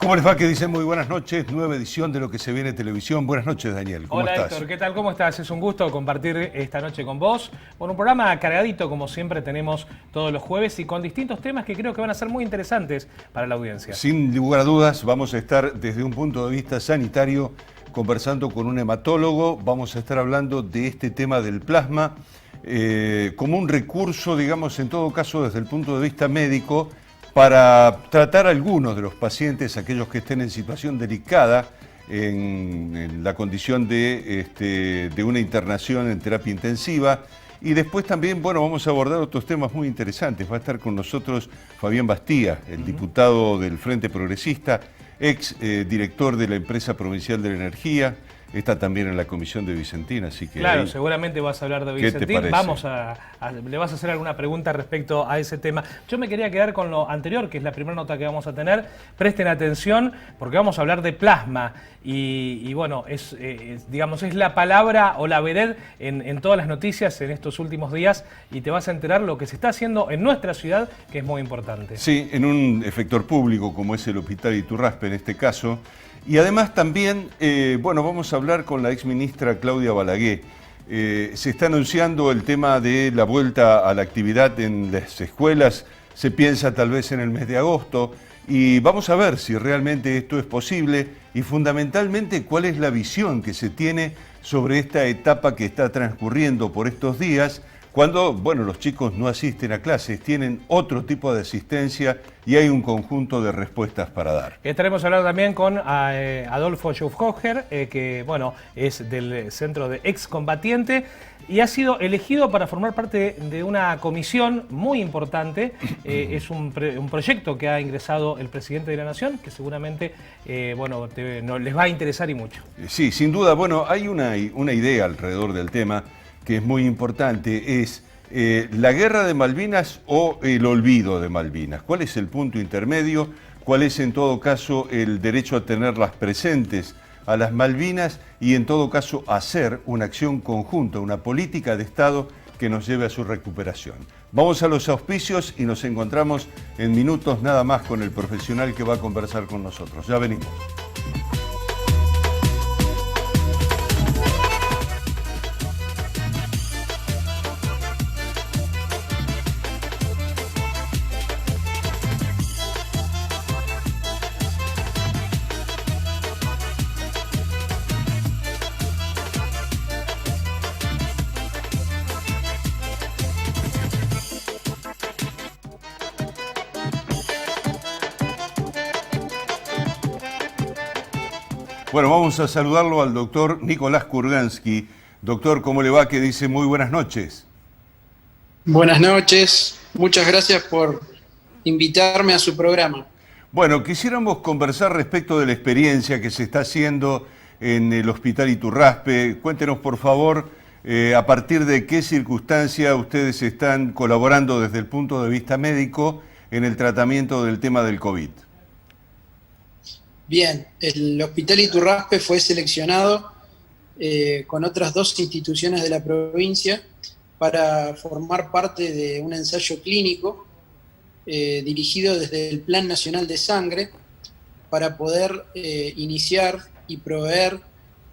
¿Cómo les va? Que dicen muy buenas noches, nueva edición de Lo que se viene televisión. Buenas noches, Daniel. ¿Cómo Hola estás? Héctor, ¿qué tal? ¿Cómo estás? Es un gusto compartir esta noche con vos. Bueno, un programa cargadito como siempre tenemos todos los jueves y con distintos temas que creo que van a ser muy interesantes para la audiencia. Sin lugar a dudas, vamos a estar desde un punto de vista sanitario conversando con un hematólogo. Vamos a estar hablando de este tema del plasma como un recurso, digamos, en todo caso desde el punto de vista médico, para tratar a algunos de los pacientes, aquellos que estén en situación delicada, en la condición de una internación en terapia intensiva. Y después también, bueno, vamos a abordar otros temas muy interesantes. Va a estar con nosotros Fabián Bastía, el diputado del Frente Progresista, ex director de la Empresa Provincial de la Energía. Está también en la comisión de Vicentín, así que... Claro, ahí, seguramente vas a hablar de ¿qué te Vicentín. parece? Le vas a hacer alguna pregunta respecto a ese tema. Yo me quería quedar con lo anterior, que es la primera nota que vamos a tener. Presten atención, porque vamos a hablar de plasma. Y bueno, digamos, es la palabra o la vedette en todas las noticias en estos últimos días. Y te vas a enterar lo que se está haciendo en nuestra ciudad, que es muy importante. Sí, en un efector público, como es el Hospital Iturraspe en este caso. Y además también, bueno, vamos a hablar con la exministra Claudia Balaguer. Se está anunciando el tema de la vuelta a la actividad en las escuelas, se piensa tal vez en el mes de agosto, y vamos a ver si realmente esto es posible y fundamentalmente cuál es la visión que se tiene sobre esta etapa que está transcurriendo por estos días, cuando, bueno, los chicos no asisten a clases, tienen otro tipo de asistencia y hay un conjunto de respuestas para dar. Estaremos hablando también con Adolfo Schaufhofer, que bueno, es del Centro de Excombatiente y ha sido elegido para formar parte de una comisión muy importante. Es un proyecto que ha ingresado el presidente de la Nación, que seguramente bueno, les va a interesar y mucho. Sí, sin duda. Bueno, hay una idea alrededor del tema que es muy importante, es la guerra de Malvinas o el olvido de Malvinas. ¿Cuál es el punto intermedio? ¿Cuál es en todo caso el derecho a tenerlas presentes a las Malvinas y en todo caso hacer una acción conjunta, una política de Estado que nos lleve a su recuperación? Vamos a los auspicios y nos encontramos en minutos nada más con el profesional que va a conversar con nosotros. Ya venimos. Bueno, vamos a saludarlo al doctor Nicolás Kurgansky. Doctor, ¿cómo le va? Que dice muy buenas noches. Buenas noches, muchas gracias por invitarme a su programa. Bueno, quisiéramos conversar respecto de la experiencia que se está haciendo en el Hospital Iturraspe. Cuéntenos, por favor, a partir de qué circunstancia ustedes están colaborando desde el punto de vista médico en el tratamiento del tema del COVID. Bien, el Hospital Iturraspe fue seleccionado con otras dos instituciones de la provincia para formar parte de un ensayo clínico dirigido desde el Plan Nacional de Sangre para poder iniciar y proveer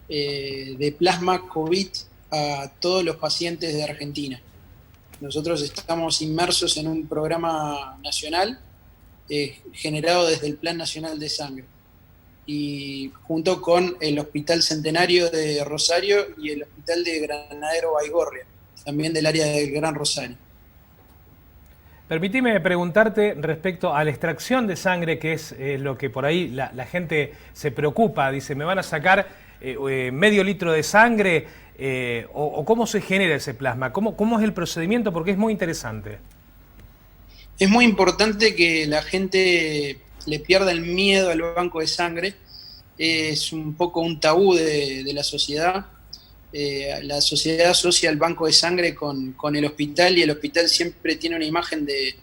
de plasma COVID a todos los pacientes de Argentina. Nosotros estamos inmersos en un programa nacional generado desde el Plan Nacional de Sangre, y junto con el Hospital Centenario de Rosario y el Hospital de Granadero Baigorria, también del área del Gran Rosario. Permitime preguntarte respecto a la extracción de sangre, que es lo que por ahí la gente se preocupa. Dice, ¿me van a sacar medio litro de sangre? O ¿cómo se genera ese plasma? ¿Cómo es el procedimiento? Porque es muy interesante. Es muy importante que la gente le pierda el miedo al banco de sangre. Es un poco un tabú de la sociedad. La sociedad asocia el banco de sangre con el hospital, y el hospital siempre tiene una imagen de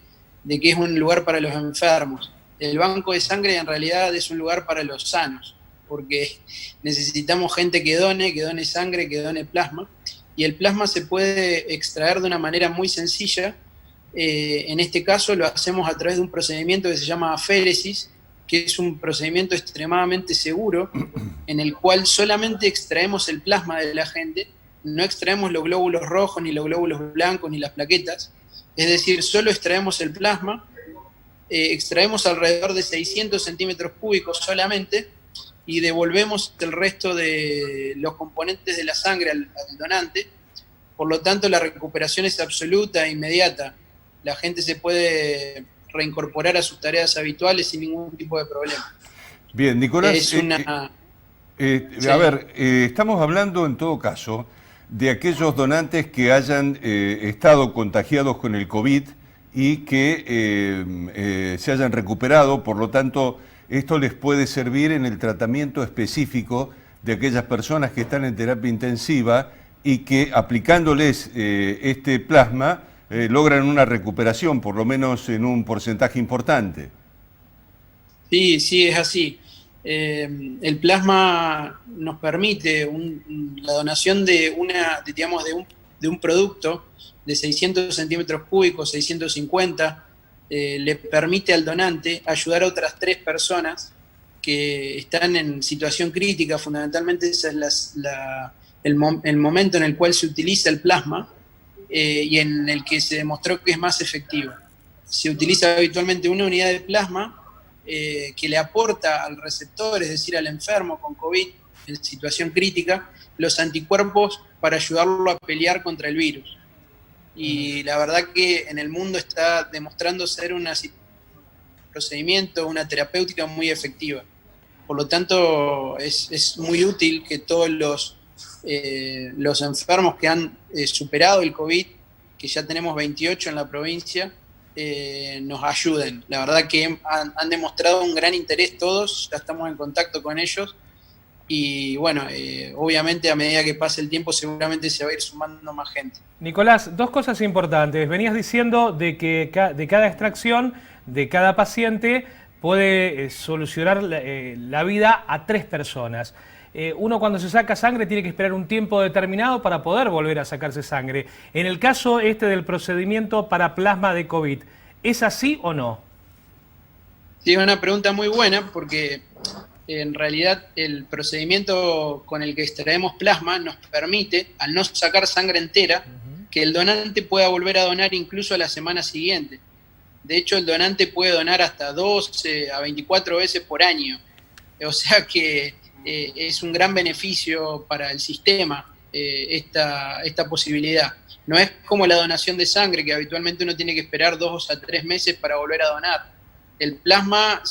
que es un lugar para los enfermos. El banco de sangre en realidad es un lugar para los sanos, porque necesitamos gente que done sangre, que done plasma, y el plasma se puede extraer de una manera muy sencilla. En este caso lo hacemos a través de un procedimiento que se llama aféresis, que es un procedimiento extremadamente seguro en el cual solamente extraemos el plasma de la gente, no extraemos los glóbulos rojos, ni los glóbulos blancos, ni las plaquetas, es decir, solo extraemos el plasma, extraemos alrededor de 600 centímetros cúbicos solamente y devolvemos el resto de los componentes de la sangre al donante. Por lo tanto, la recuperación es absoluta e inmediata. La gente se puede reincorporar a sus tareas habituales sin ningún tipo de problema. Bien, Nicolás, Es una... Sí. a ver, estamos hablando en todo caso de aquellos donantes que hayan estado contagiados con el COVID y que se hayan recuperado, por lo tanto, esto les puede servir en el tratamiento específico de aquellas personas que están en terapia intensiva y que aplicándoles este plasma logran una recuperación, por lo menos en un porcentaje importante. Sí, sí, es así. El plasma nos permite la donación de un producto de 600 centímetros cúbicos, 650, le permite al donante ayudar a otras 3 personas que están en situación crítica. Fundamentalmente ese es el momento en el cual se utiliza el plasma y en el que se demostró que es más efectivo. Se utiliza habitualmente una unidad de plasma que le aporta al receptor, es decir, al enfermo con COVID en situación crítica, los anticuerpos para ayudarlo a pelear contra el virus. Y la verdad que en el mundo está demostrando ser un procedimiento, una terapéutica muy efectiva. Por lo tanto, es muy útil que todos los enfermos que han superado el COVID, que ya tenemos 28 en la provincia, nos ayuden. La verdad que han demostrado un gran interés todos, ya estamos en contacto con ellos y bueno, obviamente a medida que pase el tiempo seguramente se va a ir sumando más gente. Nicolás, 2 cosas importantes. Venías diciendo de que de cada extracción de cada paciente puede solucionar la vida a 3 personas. Uno cuando se saca sangre tiene que esperar un tiempo determinado para poder volver a sacarse sangre. En el caso del procedimiento para plasma de COVID, ¿es así o no? Sí, es una pregunta muy buena porque en realidad el procedimiento con el que extraemos plasma nos permite, al no sacar sangre entera, que el donante pueda volver a donar incluso a la semana siguiente. De hecho, el donante puede donar hasta 12 a 24 veces por año. O sea que es un gran beneficio para el sistema esta posibilidad. No es como la donación de sangre, que habitualmente uno tiene que esperar 2 a 3 meses para volver a donar. El plasma,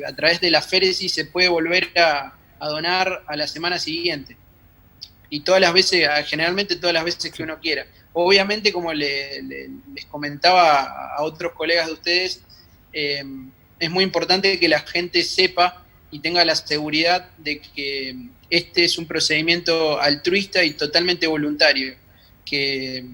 a través de la féresis, se puede volver a donar a la semana siguiente. Y todas las veces, generalmente todas las veces que uno quiera. Obviamente, como les comentaba a otros colegas de ustedes, es muy importante que la gente sepa y tenga la seguridad de que este es un procedimiento altruista y totalmente voluntario, que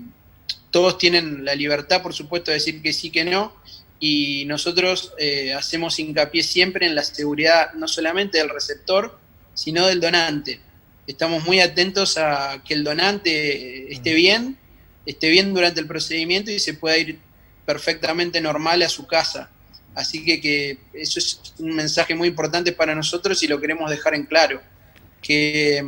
todos tienen la libertad, por supuesto, de decir que sí, que no, y nosotros hacemos hincapié siempre en la seguridad no solamente del receptor, sino del donante. Estamos muy atentos a que el donante esté bien durante el procedimiento y se pueda ir perfectamente normal a su casa. Así que eso es un mensaje muy importante para nosotros y lo queremos dejar en claro, que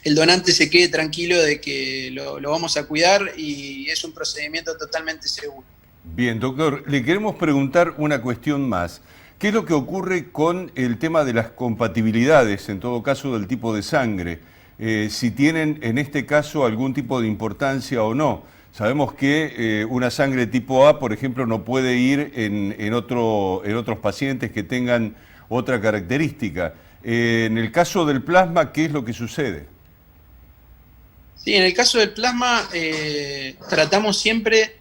el donante se quede tranquilo de que lo vamos a cuidar y es un procedimiento totalmente seguro. Bien, doctor, le queremos preguntar una cuestión más. ¿Qué es lo que ocurre con el tema de las compatibilidades, en todo caso del tipo de sangre? Si tienen en este caso algún tipo de importancia o no. Sabemos que una sangre tipo A, por ejemplo, no puede ir en otros pacientes que tengan otra característica. En el caso del plasma, ¿qué es lo que sucede? Sí, en el caso del plasma tratamos siempre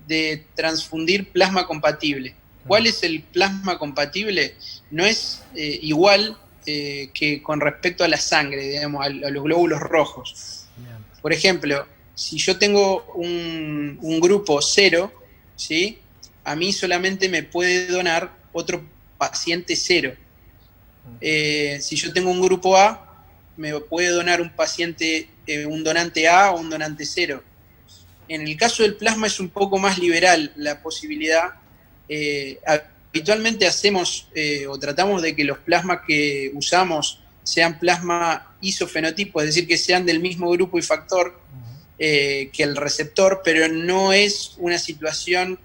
de transfundir plasma compatible. ¿Cuál es el plasma compatible? No es igual que con respecto a la sangre, digamos, a los glóbulos rojos. Por ejemplo, si yo tengo un grupo 0, ¿sí? A mí solamente me puede donar otro paciente 0. Si yo tengo un grupo A, me puede donar un donante A o un donante 0. En el caso del plasma es un poco más liberal la posibilidad. habitualmente hacemos o tratamos de que los plasmas que usamos sean plasma isofenotipo, es decir, que sean del mismo grupo y factor que el receptor, pero no es una situación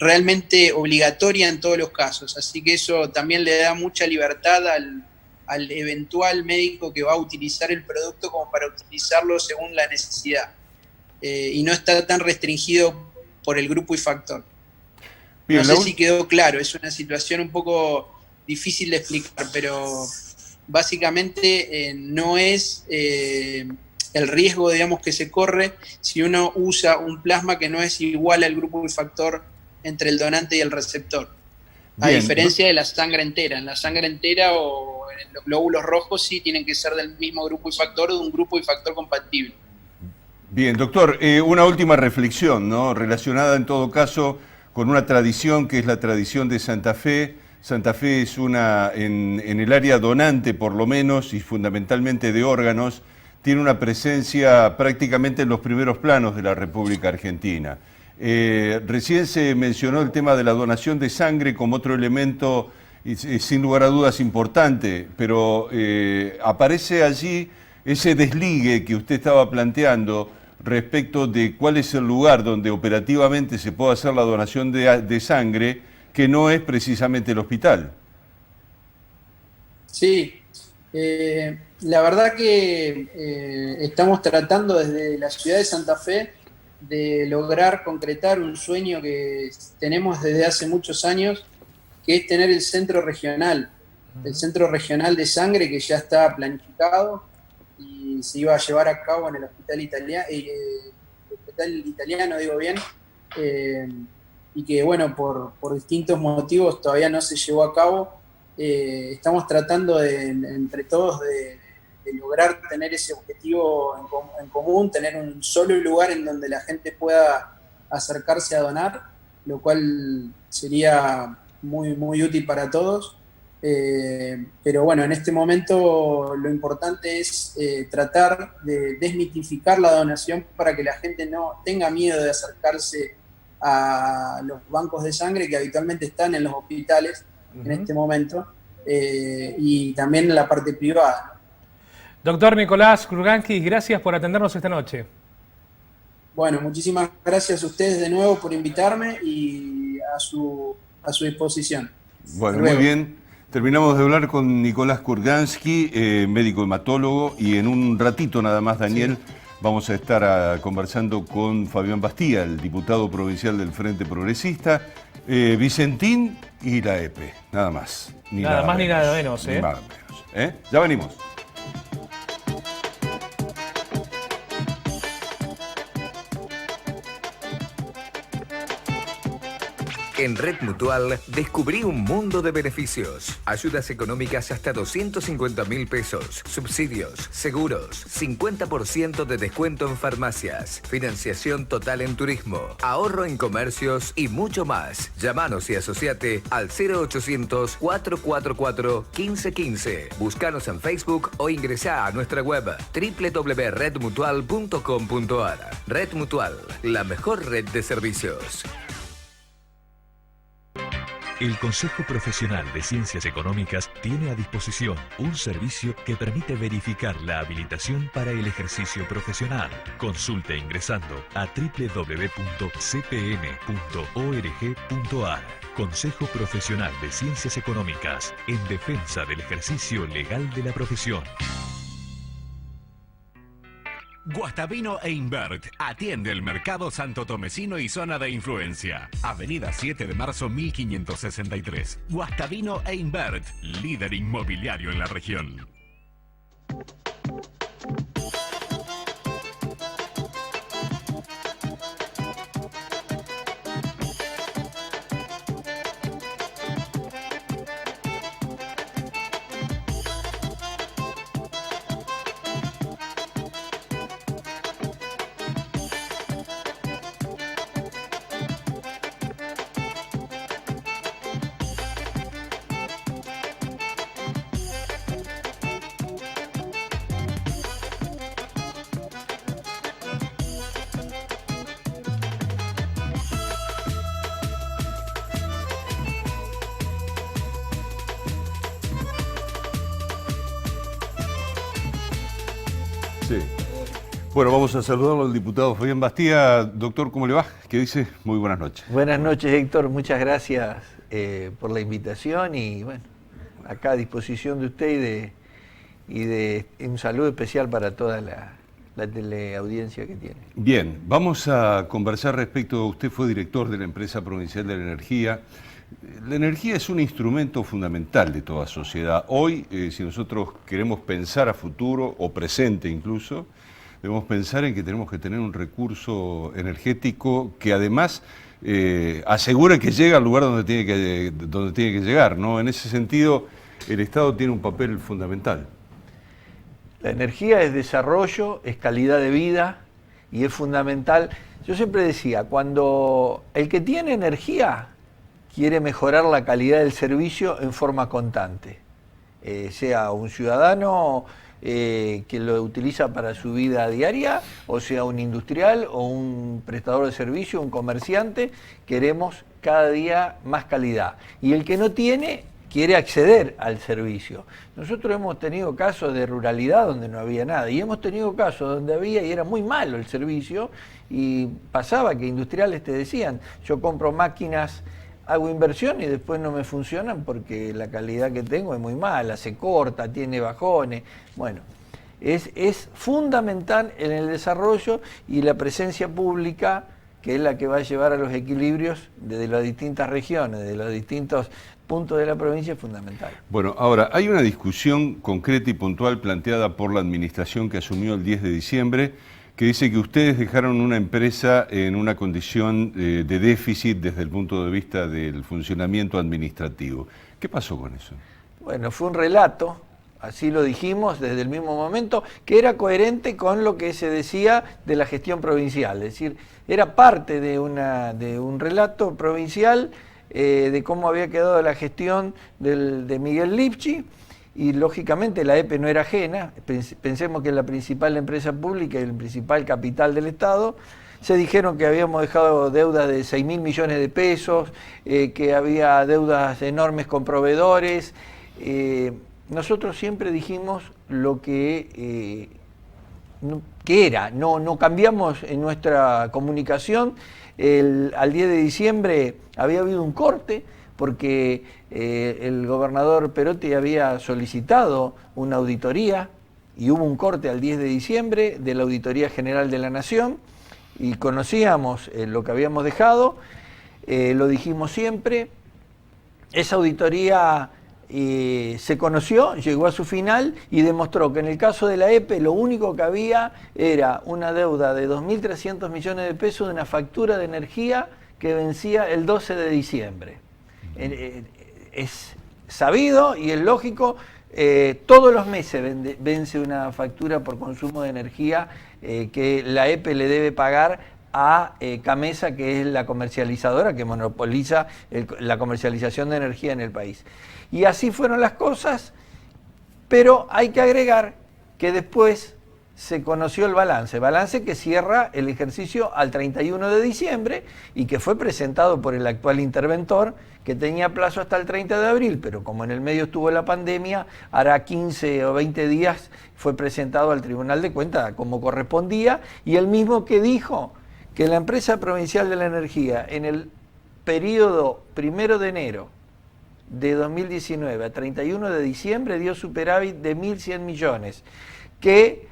realmente obligatoria en todos los casos. Así que eso también le da mucha libertad al eventual médico que va a utilizar el producto como para utilizarlo según la necesidad. Y no está tan restringido por el grupo y factor. Bien, no sé si quedó claro, es una situación un poco difícil de explicar, pero básicamente no es el riesgo, digamos, que se corre si uno usa un plasma que no es igual al grupo y factor entre el donante y el receptor. A diferencia de la sangre entera. En la sangre entera o en los glóbulos rojos sí tienen que ser del mismo grupo y factor o de un grupo y factor compatible. Bien, doctor, una última reflexión, ¿no? Relacionada en todo caso con una tradición que es la tradición de Santa Fe. Santa Fe es en el área donante, por lo menos, y fundamentalmente de órganos, tiene una presencia prácticamente en los primeros planos de la República Argentina. Recién se mencionó el tema de la donación de sangre como otro elemento, sin lugar a dudas, importante, pero aparece allí ese desligue que usted estaba planteando respecto de cuál es el lugar donde operativamente se puede hacer la donación de sangre, que no es precisamente el hospital. Sí, la verdad que estamos tratando desde la ciudad de Santa Fe de lograr concretar un sueño que tenemos desde hace muchos años, que es tener el centro regional de sangre, que ya está planificado y se iba a llevar a cabo en el hospital italiano, digo bien, y que bueno, por distintos motivos todavía no se llevó a cabo. Estamos tratando entre todos de lograr tener ese objetivo en común, tener un solo lugar en donde la gente pueda acercarse a donar, lo cual sería muy, muy útil para todos. Pero bueno, en este momento lo importante es tratar de desmitificar la donación para que la gente no tenga miedo de acercarse a los bancos de sangre que habitualmente están en los hospitales en este momento, y también en la parte privada. Doctor Nicolás Kurganski, gracias por atendernos esta noche. Bueno, muchísimas gracias a ustedes de nuevo por invitarme y a su disposición. Bueno, muy bien. Terminamos de hablar con Nicolás Kurganski, médico hematólogo, y en un ratito nada más, Daniel, vamos a estar conversando con Fabián Bastía, el diputado provincial del Frente Progresista, Vicentín y la EPE, nada más. Nada más ni nada menos. Ni nada menos. Ya venimos. En Red Mutual descubrí un mundo de beneficios. Ayudas económicas hasta 250.000 pesos. Subsidios, seguros, 50% de descuento en farmacias. Financiación total en turismo. Ahorro en comercios y mucho más. Llámanos y asociate al 0800 444 1515. Búscanos en Facebook o ingresá a nuestra web www.redmutual.com.ar. Red Mutual, la mejor red de servicios. El Consejo Profesional de Ciencias Económicas tiene a disposición un servicio que permite verificar la habilitación para el ejercicio profesional. Consulte ingresando a www.cpn.org.ar. Consejo Profesional de Ciencias Económicas, en defensa del ejercicio legal de la profesión. Guastavino e Invert atiende el mercado santotomecino y zona de influencia. Avenida 7 de marzo 1563. Guastavino e Invert, líder inmobiliario en la región. Sí. Bueno, vamos a saludarlo al diputado Fabián Bastía. Doctor, ¿cómo le va? ¿Qué dice? Muy buenas noches. Buenas noches, Héctor. Muchas gracias por la invitación y bueno, acá a disposición de usted y un saludo especial para toda la teleaudiencia que tiene. Bien, vamos a conversar respecto, usted fue director de la Empresa Provincial de la Energía. La energía es un instrumento fundamental de toda sociedad. Hoy, si nosotros queremos pensar a futuro o presente incluso, debemos pensar en que tenemos que tener un recurso energético que además asegure que llega al lugar donde tiene que llegar, ¿no? En ese sentido, el Estado tiene un papel fundamental. La energía es desarrollo, es calidad de vida y es fundamental. Yo siempre decía, cuando el que tiene energía quiere mejorar la calidad del servicio en forma constante, sea un ciudadano que lo utiliza para su vida diaria, o sea un industrial o un prestador de servicio, un comerciante, queremos cada día más calidad. Y el que no tiene, quiere acceder al servicio. Nosotros hemos tenido casos de ruralidad donde no había nada, y hemos tenido casos donde había y era muy malo el servicio, y pasaba que industriales te decían, yo compro máquinas, hago inversión y después no me funcionan porque la calidad que tengo es muy mala, se corta, tiene bajones. Bueno, es fundamental en el desarrollo y la presencia pública, que es la que va a llevar a los equilibrios desde las distintas regiones, de los distintos puntos de la provincia, es fundamental. Bueno, ahora, hay una discusión concreta y puntual planteada por la administración que asumió el 10 de diciembre, que dice que ustedes dejaron una empresa en una condición de déficit desde el punto de vista del funcionamiento administrativo. ¿Qué pasó con eso? Bueno, fue un relato, así lo dijimos desde el mismo momento, que era coherente con lo que se decía de la gestión provincial. Es decir, era parte de un relato provincial de cómo había quedado la gestión de Miguel Lipchi. Y lógicamente la EPE no era ajena, pensemos que es la principal empresa pública y el principal capital del Estado. Se dijeron que habíamos dejado deudas de 6.000 millones de pesos, que había deudas enormes con proveedores. Nosotros siempre dijimos lo que era, no cambiamos en nuestra comunicación. Al 10 de diciembre había habido un corte, porque el gobernador Perotti había solicitado una auditoría y hubo un corte al 10 de diciembre de la Auditoría General de la Nación y conocíamos lo que habíamos dejado, lo dijimos siempre. Esa auditoría se conoció, llegó a su final y demostró que en el caso de la EPE lo único que había era una deuda de 2.300 millones de pesos de una factura de energía que vencía el 12 de diciembre. Es sabido y es lógico, todos los meses vence una factura por consumo de energía que la EPE le debe pagar a Camesa, que es la comercializadora que monopoliza la comercialización de energía en el país. Y así fueron las cosas, pero hay que agregar que después se conoció el balance que cierra el ejercicio al 31 de diciembre y que fue presentado por el actual interventor, que tenía plazo hasta el 30 de abril, pero como en el medio estuvo la pandemia, hará 15 o 20 días fue presentado al Tribunal de Cuentas como correspondía, y el mismo que dijo que la Empresa Provincial de la Energía en el periodo 1 de enero de 2019 a 31 de diciembre dio superávit de 1.100 millones, que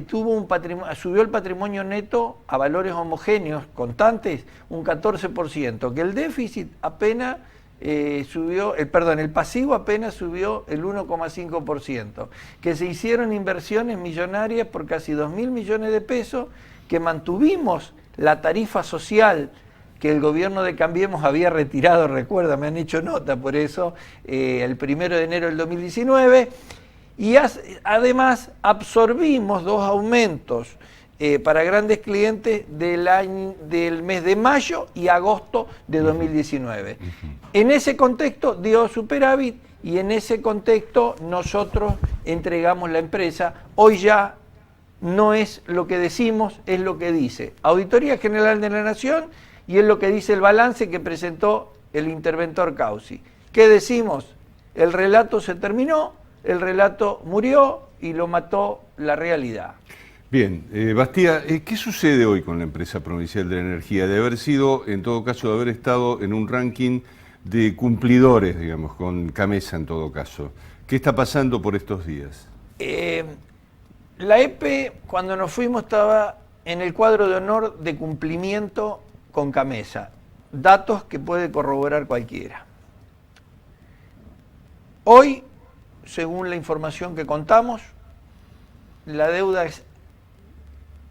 tuvo un patrimonio, subió el patrimonio neto a valores homogéneos, constantes, un 14%, que el déficit apenas el pasivo apenas subió el 1,5%, que se hicieron inversiones millonarias por casi 2.000 millones de pesos, que mantuvimos la tarifa social que el gobierno de Cambiemos había retirado, recuerda, me han hecho nota por eso, el 1 de enero del 2019, y además absorbimos 2 aumentos para grandes clientes del mes de mayo y agosto de 2019. En ese contexto dio superávit y en ese contexto nosotros entregamos la empresa. Hoy ya no es lo que decimos, es lo que dice Auditoría General de la Nación y es lo que dice el balance que presentó el interventor Causi. ¿Qué decimos? El relato se terminó, el relato murió y lo mató la realidad. Bien, Bastía, ¿qué sucede hoy con la empresa provincial de la energía? De haber sido, en todo caso, de haber estado en un ranking de cumplidores, digamos, con Camesa en todo caso. ¿Qué está pasando por estos días? La EPE, cuando nos fuimos, estaba en el cuadro de honor de cumplimiento con Camesa. Datos que puede corroborar cualquiera. Hoy, según la información que contamos, la deuda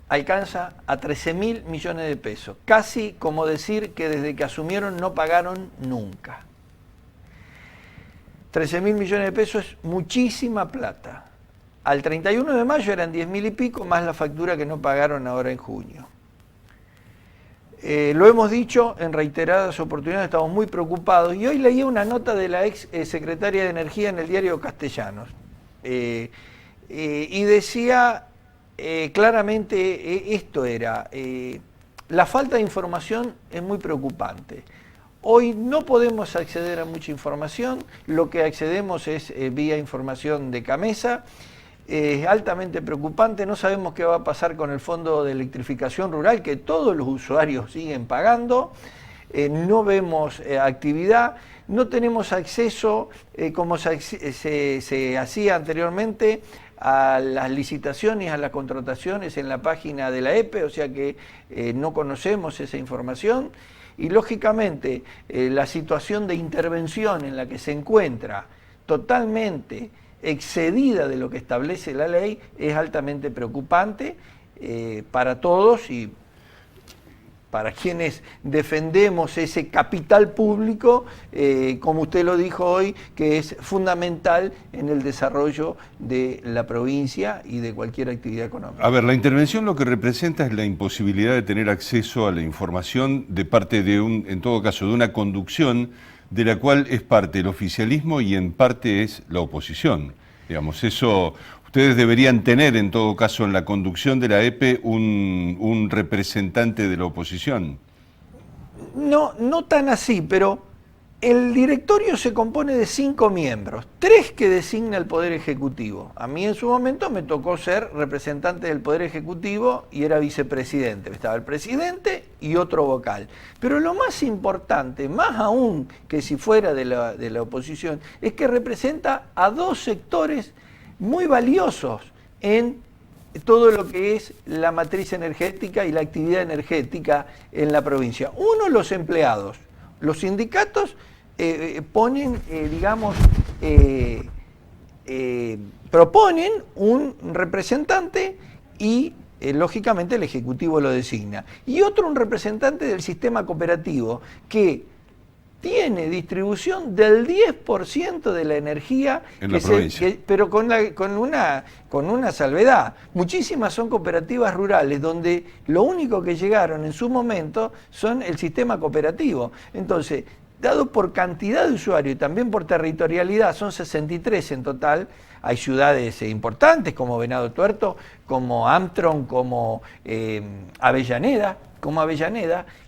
alcanza a 13.000 millones de pesos. Casi como decir que desde que asumieron no pagaron nunca. 13.000 millones de pesos es muchísima plata. Al 31 de mayo eran 10.000 y pico, más la factura que no pagaron ahora en junio. Lo hemos dicho en reiteradas oportunidades, estamos muy preocupados. Y hoy leí una nota de la ex secretaria de Energía en el diario Castellanos. Y decía claramente esto era, la falta de información es muy preocupante. Hoy no podemos acceder a mucha información, lo que accedemos es vía información de Camesa. Es altamente preocupante, no sabemos qué va a pasar con el Fondo de Electrificación Rural, que todos los usuarios siguen pagando, no vemos actividad, no tenemos acceso, como se hacía anteriormente, a las licitaciones, a las contrataciones en la página de la EPE, o sea que no conocemos esa información, y lógicamente la situación de intervención en la que se encuentra totalmente excedida de lo que establece la ley es altamente preocupante para todos y para quienes defendemos ese capital público, como usted lo dijo hoy, que es fundamental en el desarrollo de la provincia y de cualquier actividad económica. A ver, la intervención lo que representa es la imposibilidad de tener acceso a la información de parte de en todo caso, de una conducción de la cual es parte el oficialismo y en parte es la oposición. Digamos, eso, ustedes deberían tener en todo caso en la conducción de la EPE un representante de la oposición. No, no tan así, pero el directorio se compone de 5 miembros, 3 que designa el Poder Ejecutivo. A mí en su momento me tocó ser representante del Poder Ejecutivo y era vicepresidente. Estaba el presidente y otro vocal. Pero lo más importante, más aún que si fuera de la oposición, es que representa a 2 sectores muy valiosos en todo lo que es la matriz energética y la actividad energética en la provincia. Uno, los empleados. Los sindicatos ponen, proponen un representante y lógicamente el Ejecutivo lo designa. Y otro, un representante del sistema cooperativo que tiene distribución del 10% de la energía en la provincia. Pero con una salvedad. Muchísimas son cooperativas rurales donde lo único que llegaron en su momento son el sistema cooperativo. Entonces, dado por cantidad de usuarios y también por territorialidad, son 63 en total. Hay ciudades importantes como Venado Tuerto, como Armstrong, como Avellaneda,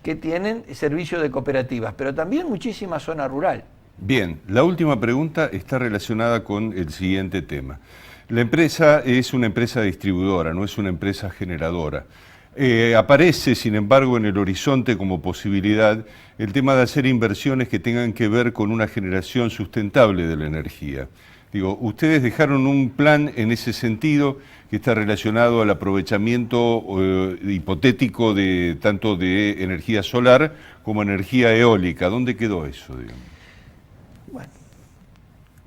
que tienen servicio de cooperativas, pero también muchísima zona rural. Bien, la última pregunta está relacionada con el siguiente tema. La empresa es una empresa distribuidora, no es una empresa generadora. Aparece, sin embargo, en el horizonte como posibilidad el tema de hacer inversiones que tengan que ver con una generación sustentable de la energía. Digo, ustedes dejaron un plan en ese sentido que está relacionado al aprovechamiento hipotético de tanto de energía solar como energía eólica. ¿Dónde quedó eso, digamos? Bueno,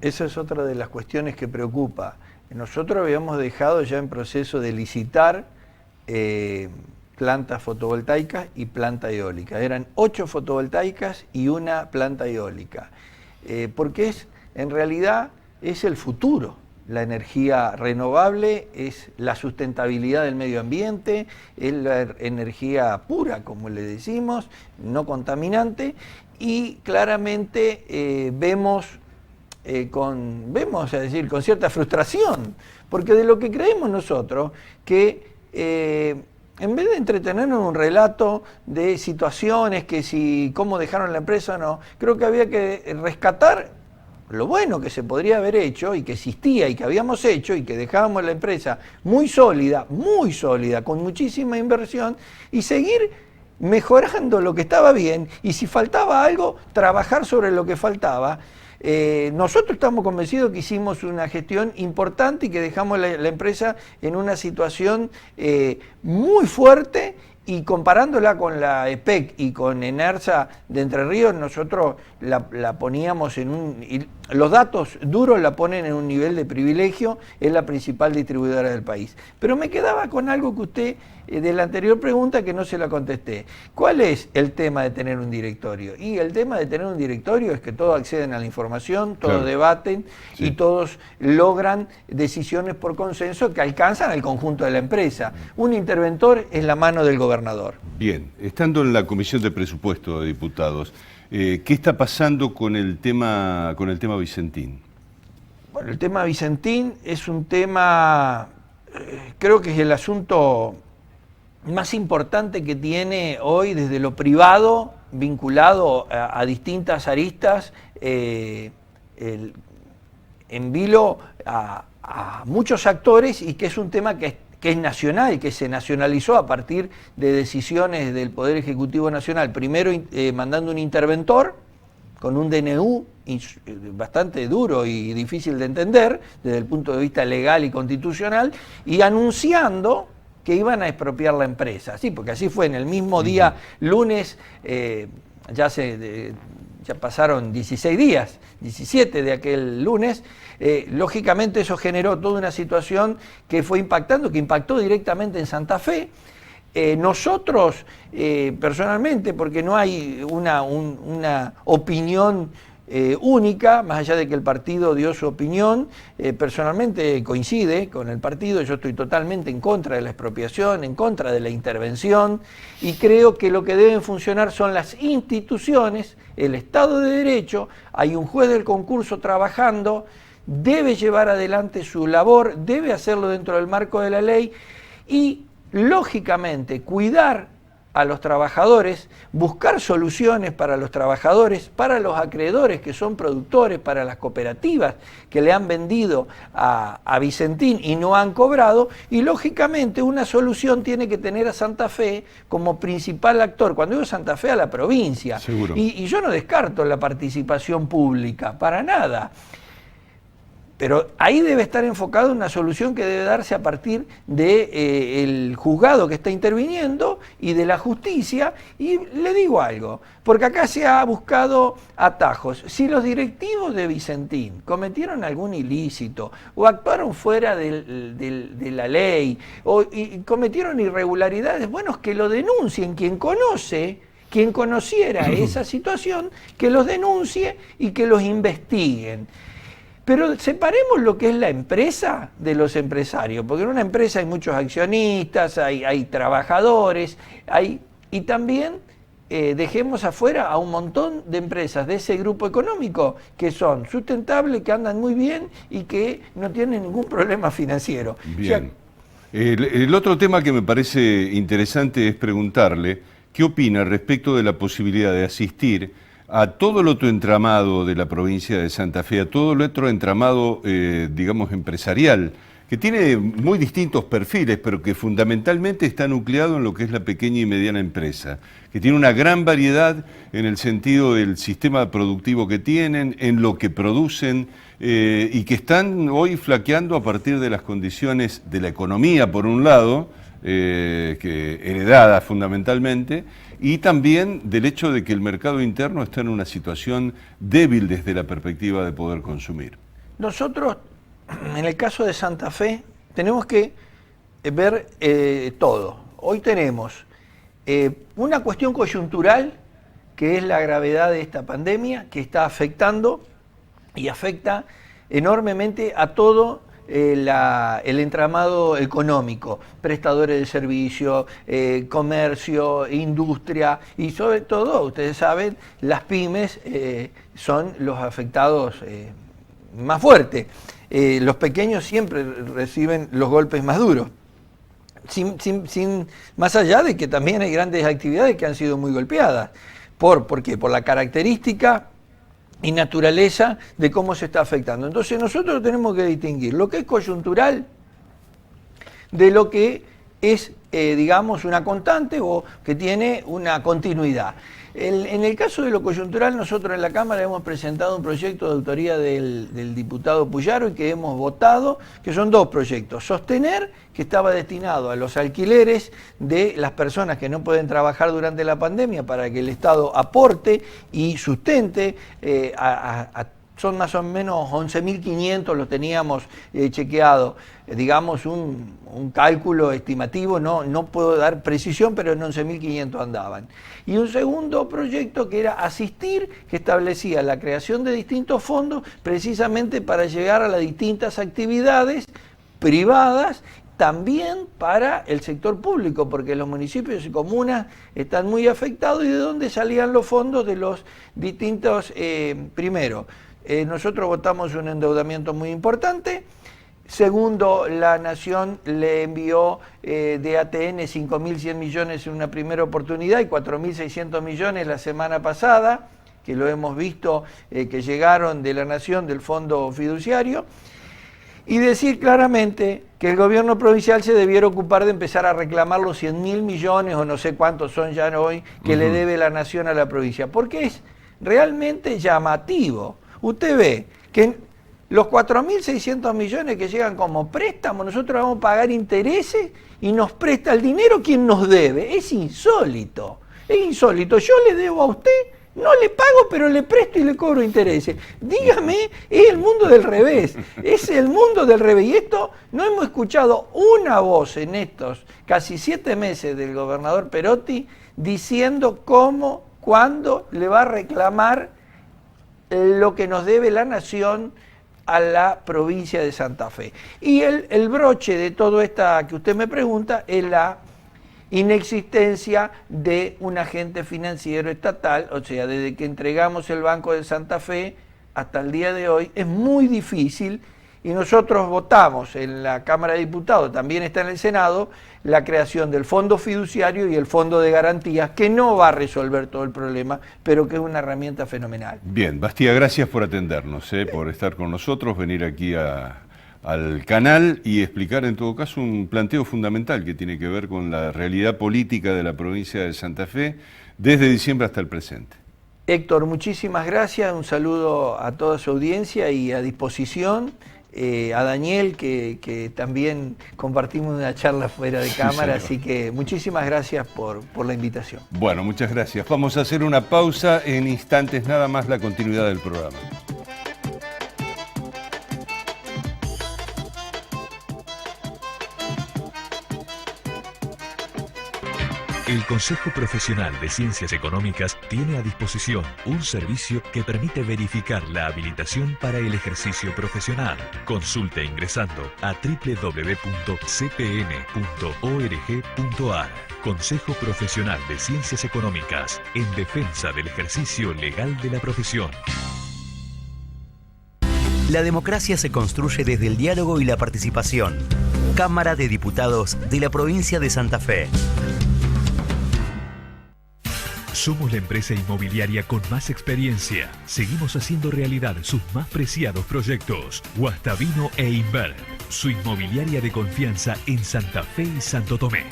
esa es otra de las cuestiones que preocupa. Nosotros habíamos dejado ya en proceso de licitar plantas fotovoltaicas y planta eólica. Eran 8 fotovoltaicas y 1 planta eólica. Porque en realidad es el futuro. La energía renovable es la sustentabilidad del medio ambiente, es la energía pura, como le decimos, no contaminante, y claramente vemos con cierta frustración, porque de lo que creemos nosotros, que en vez de entretenernos en un relato de situaciones, cómo dejaron la empresa o no, creo que había que rescatar lo bueno que se podría haber hecho y que existía y que habíamos hecho y que dejábamos la empresa muy sólida, con muchísima inversión y seguir mejorando lo que estaba bien y si faltaba algo, trabajar sobre lo que faltaba. Nosotros estamos convencidos que hicimos una gestión importante y que dejamos la empresa en una situación muy fuerte y comparándola con la EPEC y con ENERSA de Entre Ríos, nosotros la poníamos en un... Los datos duros la ponen en un nivel de privilegio, es la principal distribuidora del país. Pero me quedaba con algo que usted, de la anterior pregunta, que no se la contesté. ¿Cuál es el tema de tener un directorio? Y el tema de tener un directorio es que todos acceden a la información, todos claro, debaten sí, y todos logran decisiones por consenso que alcanzan al conjunto de la empresa. Un interventor es la mano del gobernador. Bien, estando en la Comisión de Presupuesto de Diputados, ¿qué está pasando con el tema Vicentín? Bueno, el tema Vicentín es un tema, creo que es el asunto más importante que tiene hoy desde lo privado, vinculado a distintas aristas, en vilo a muchos actores y que es un tema que es nacional, que se nacionalizó a partir de decisiones del Poder Ejecutivo Nacional, primero mandando un interventor con un DNU bastante duro y difícil de entender desde el punto de vista legal y constitucional, y anunciando que iban a expropiar la empresa. Sí, porque así fue, en el mismo día, lunes, ya pasaron 16 días, 17 de aquel lunes, lógicamente eso generó toda una situación que fue impactando, que impactó directamente en Santa Fe. Nosotros, personalmente, porque no hay una opinión única, más allá de que el partido dio su opinión, personalmente coincide con el partido, yo estoy totalmente en contra de la expropiación, en contra de la intervención, y creo que lo que deben funcionar son las instituciones, el Estado de Derecho, hay un juez del concurso trabajando, debe llevar adelante su labor, debe hacerlo dentro del marco de la ley y, lógicamente, cuidar a los trabajadores, buscar soluciones para los trabajadores, para los acreedores que son productores, para las cooperativas que le han vendido a Vicentín y no han cobrado, y lógicamente una solución tiene que tener a Santa Fe como principal actor. Cuando digo Santa Fe, a la provincia. Seguro. Y yo no descarto la participación pública, para nada. Pero ahí debe estar enfocada una solución que debe darse a partir del juzgado que está interviniendo y de la justicia. Y le digo algo, porque acá se ha buscado atajos. Si los directivos de Vicentín cometieron algún ilícito o actuaron fuera de la ley y cometieron irregularidades, bueno, es que lo denuncien quien conociera esa situación, que los denuncie y que los investiguen. Pero separemos lo que es la empresa de los empresarios, porque en una empresa hay muchos accionistas, hay trabajadores, y también dejemos afuera a un montón de empresas de ese grupo económico que son sustentables, que andan muy bien y que no tienen ningún problema financiero. Bien. El otro tema que me parece interesante es preguntarle qué opina respecto de la posibilidad de asistir a todo el otro entramado de la provincia de Santa Fe, a todo el otro entramado, digamos, empresarial, que tiene muy distintos perfiles, pero que fundamentalmente está nucleado en lo que es la pequeña y mediana empresa, que tiene una gran variedad en el sentido del sistema productivo que tienen, en lo que producen, y que están hoy flaqueando a partir de las condiciones de la economía, por un lado, que heredada fundamentalmente, y también del hecho de que el mercado interno está en una situación débil desde la perspectiva de poder consumir. Nosotros, en el caso de Santa Fe, tenemos que ver todo. Hoy tenemos una cuestión coyuntural, que es la gravedad de esta pandemia, que está afectando y afecta enormemente a todo el entramado económico, prestadores de servicio, comercio, industria y sobre todo, ustedes saben, las pymes son los afectados más fuertes. Los pequeños siempre reciben los golpes más duros. Más allá de que también hay grandes actividades que han sido muy golpeadas. ¿Por qué? Por la característica y naturaleza de cómo se está afectando. Entonces nosotros tenemos que distinguir lo que es coyuntural de lo que es, digamos, una constante o que tiene una continuidad. En el caso de lo coyuntural, nosotros en la Cámara hemos presentado un proyecto de autoría del diputado Puyaro y que hemos votado, que son dos proyectos. Sostener, que estaba destinado a los alquileres de las personas que no pueden trabajar durante la pandemia para que el Estado aporte y sustente son más o menos 11.500, los teníamos chequeado, digamos un cálculo estimativo, no puedo dar precisión, pero en 11.500 andaban. Y un segundo proyecto que era asistir, que establecía la creación de distintos fondos precisamente para llegar a las distintas actividades privadas, también para el sector público, porque los municipios y comunas están muy afectados y de dónde salían los fondos de los distintos, primero, nosotros votamos un endeudamiento muy importante. Segundo, la Nación le envió de ATN 5.100 millones en una primera oportunidad y 4.600 millones la semana pasada, que lo hemos visto que llegaron de la Nación del Fondo Fiduciario. Y decir claramente que el gobierno provincial se debiera ocupar de empezar a reclamar los 100.000 millones o no sé cuántos son ya hoy que le debe la Nación a la provincia, porque es realmente llamativo. Usted ve que los 4.600 millones que llegan como préstamo, nosotros vamos a pagar intereses y nos presta el dinero quien nos debe. Es insólito, es insólito. Yo le debo a usted, no le pago, pero le presto y le cobro intereses. Dígame, es el mundo del revés, es el mundo del revés. Y esto no hemos escuchado una voz en estos casi 7 meses del gobernador Perotti diciendo cómo, cuándo le va a reclamar lo que nos debe la Nación a la provincia de Santa Fe. Y el broche de todo esta que usted me pregunta es la inexistencia de un agente financiero estatal, o sea, desde que entregamos el Banco de Santa Fe hasta el día de hoy, es muy difícil, y nosotros votamos en la Cámara de Diputados, también está en el Senado, la creación del Fondo Fiduciario y el Fondo de Garantías, que no va a resolver todo el problema, pero que es una herramienta fenomenal. Bien, Bastía, gracias por atendernos, por estar con nosotros, venir aquí al canal y explicar en todo caso un planteo fundamental que tiene que ver con la realidad política de la provincia de Santa Fe desde diciembre hasta el presente. Héctor, muchísimas gracias, un saludo a toda su audiencia y a disposición. A Daniel, que también compartimos una charla fuera de cámara, así que muchísimas gracias por la invitación. Bueno, muchas gracias. Vamos a hacer una pausa, en instantes nada más la continuidad del programa. El Consejo Profesional de Ciencias Económicas tiene a disposición un servicio que permite verificar la habilitación para el ejercicio profesional. Consulte ingresando a www.cpn.org.ar. Consejo Profesional de Ciencias Económicas, en defensa del ejercicio legal de la profesión. La democracia se construye desde el diálogo y la participación. Cámara de Diputados de la provincia de Santa Fe. Somos la empresa inmobiliaria con más experiencia. Seguimos haciendo realidad sus más preciados proyectos. Guastavino e Invert, su inmobiliaria de confianza en Santa Fe y Santo Tomé.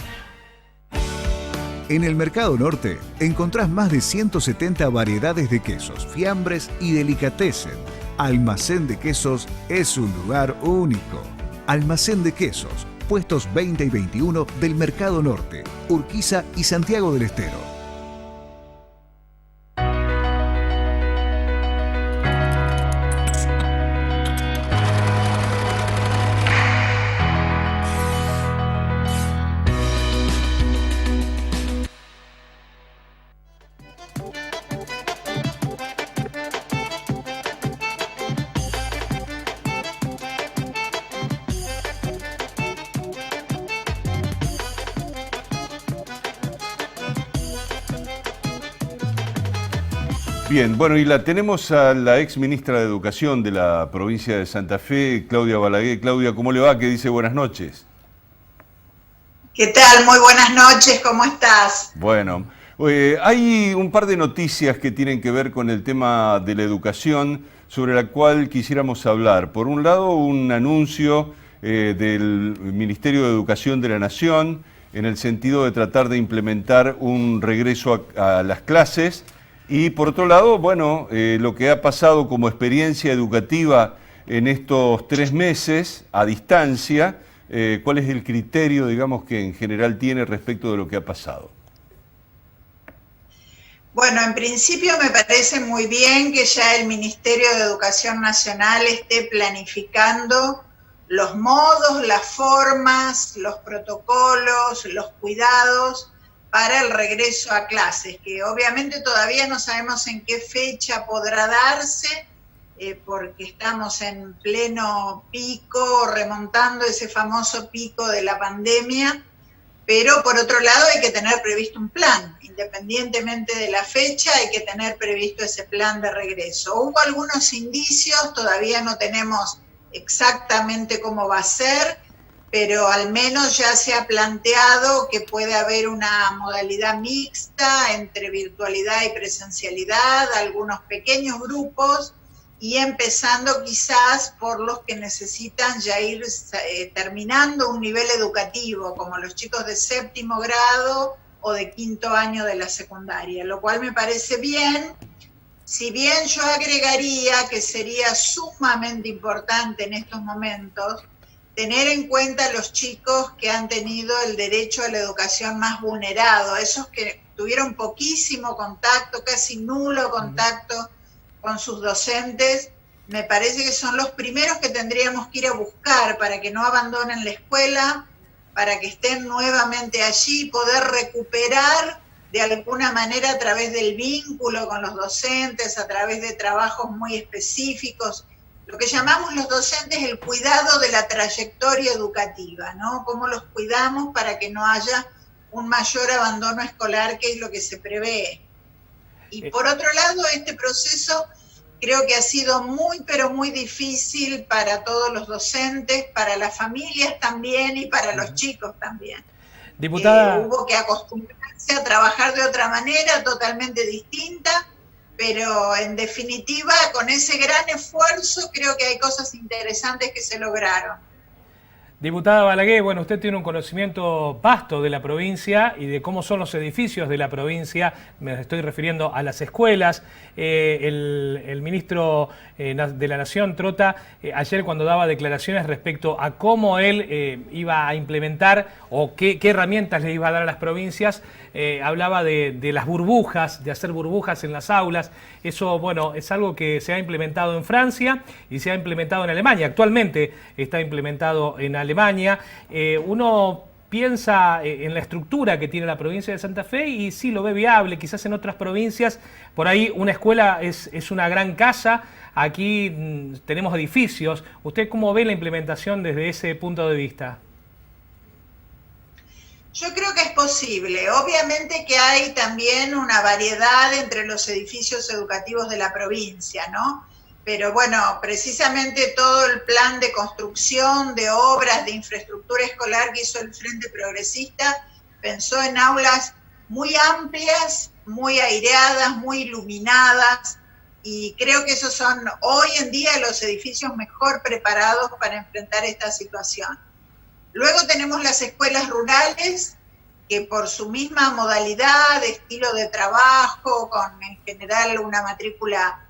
En el Mercado Norte encontrás más de 170 variedades de quesos, fiambres y delicatessen. Almacén de Quesos es un lugar único. Almacén de Quesos, puestos 20 y 21 del Mercado Norte, Urquiza y Santiago del Estero. Bien, bueno, y la tenemos a la ex ministra de Educación de la provincia de Santa Fe, Claudia Balaguer. Claudia, ¿cómo le va? Que dice buenas noches. ¿Qué tal? Muy buenas noches, ¿cómo estás? Bueno, Hay un par de noticias que tienen que ver con el tema de la educación, sobre la cual quisiéramos hablar. Por un lado, un anuncio del Ministerio de Educación de la Nación en el sentido de tratar de implementar un regreso a las clases. Y por otro lado, bueno, lo que ha pasado como experiencia educativa en estos 3 meses a distancia, ¿cuál es el criterio, digamos, que en general tiene respecto de lo que ha pasado? Bueno, en principio me parece muy bien que ya el Ministerio de Educación Nacional esté planificando los modos, las formas, los protocolos, los cuidados para el regreso a clases, que obviamente todavía no sabemos en qué fecha podrá darse, porque estamos en pleno pico, remontando ese famoso pico de la pandemia, pero por otro lado hay que tener previsto un plan, independientemente de la fecha hay que tener previsto ese plan de regreso. Hubo algunos indicios, todavía no tenemos exactamente cómo va a ser, pero al menos ya se ha planteado que puede haber una modalidad mixta entre virtualidad y presencialidad, algunos pequeños grupos, y empezando quizás por los que necesitan ya ir terminando un nivel educativo, como los chicos de 7º grado o de 5º año de la secundaria, lo cual me parece bien. Si bien yo agregaría que sería sumamente importante en estos momentos tener en cuenta a los chicos que han tenido el derecho a la educación más vulnerado, esos que tuvieron poquísimo contacto, casi nulo contacto con sus docentes, me parece que son los primeros que tendríamos que ir a buscar para que no abandonen la escuela, para que estén nuevamente allí, poder recuperar de alguna manera a través del vínculo con los docentes, a través de trabajos muy específicos, lo que llamamos los docentes el cuidado de la trayectoria educativa, ¿no? Cómo los cuidamos para que no haya un mayor abandono escolar, que es lo que se prevé. Y por otro lado, este proceso creo que ha sido muy, pero muy difícil para todos los docentes, para las familias también y para los chicos también. Diputada... Hubo que acostumbrarse a trabajar de otra manera, totalmente distinta, pero en definitiva, con ese gran esfuerzo, creo que hay cosas interesantes que se lograron. Diputada Balaguer, bueno, usted tiene un conocimiento vasto de la provincia y de cómo son los edificios de la provincia, me estoy refiriendo a las escuelas. El ministro de la Nación, Trota, ayer cuando daba declaraciones respecto a cómo él iba a implementar o qué herramientas le iba a dar a las provincias, hablaba de las burbujas, de hacer burbujas en las aulas. Eso, bueno, es algo que se ha implementado en Francia y se ha implementado en Alemania. Actualmente está implementado en Alemania. Uno piensa en la estructura que tiene la provincia de Santa Fe y sí lo ve viable. Quizás en otras provincias, por ahí una escuela es una gran casa, aquí tenemos edificios. ¿Usted cómo ve la implementación desde ese punto de vista? Yo creo que es posible. Obviamente que hay también una variedad entre los edificios educativos de la provincia, ¿no? Pero bueno, precisamente todo el plan de construcción, de obras, de infraestructura escolar que hizo el Frente Progresista, pensó en aulas muy amplias, muy aireadas, muy iluminadas, y creo que esos son hoy en día los edificios mejor preparados para enfrentar esta situación. Luego tenemos las escuelas rurales, que por su misma modalidad, estilo de trabajo, con en general una matrícula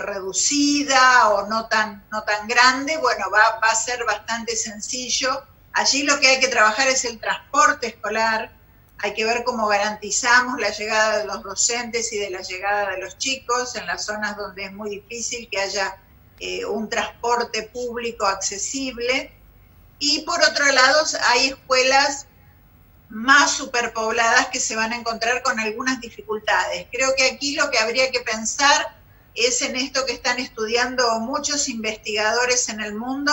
reducida o no tan grande, bueno, va a ser bastante sencillo. Allí lo que hay que trabajar es el transporte escolar, hay que ver cómo garantizamos la llegada de los docentes y de la llegada de los chicos en las zonas donde es muy difícil que haya un transporte público accesible. Y por otro lado, hay escuelas más superpobladas que se van a encontrar con algunas dificultades. Creo que aquí lo que habría que pensar es en esto que están estudiando muchos investigadores en el mundo,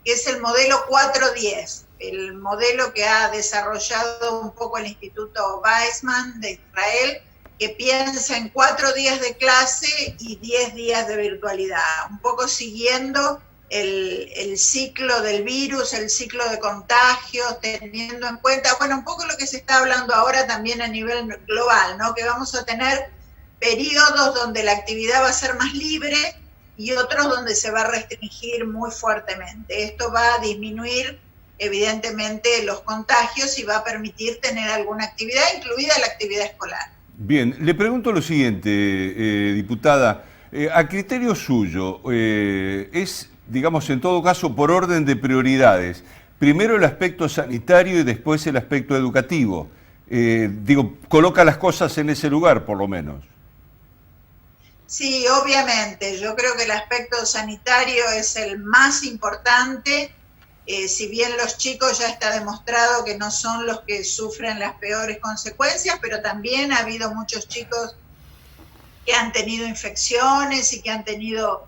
que es el modelo 4-10, el modelo que ha desarrollado un poco el Instituto Weizmann de Israel, que piensa en 4 días de clase y 10 días de virtualidad, un poco siguiendo el ciclo del virus, el ciclo de contagios, teniendo en cuenta, bueno, un poco lo que se está hablando ahora también a nivel global, ¿no? Que vamos a tener periodos donde la actividad va a ser más libre y otros donde se va a restringir muy fuertemente. Esto va a disminuir evidentemente los contagios y va a permitir tener alguna actividad, incluida la actividad escolar. Bien, le pregunto lo siguiente, diputada, a criterio suyo, es, digamos, en todo caso, por orden de prioridades, primero el aspecto sanitario y después el aspecto educativo. Digo, coloca las cosas en ese lugar, por lo menos. Sí, obviamente. Yo creo que el aspecto sanitario es el más importante. Si bien los chicos ya está demostrado que no son los que sufren las peores consecuencias, pero también ha habido muchos chicos que han tenido infecciones y que han tenido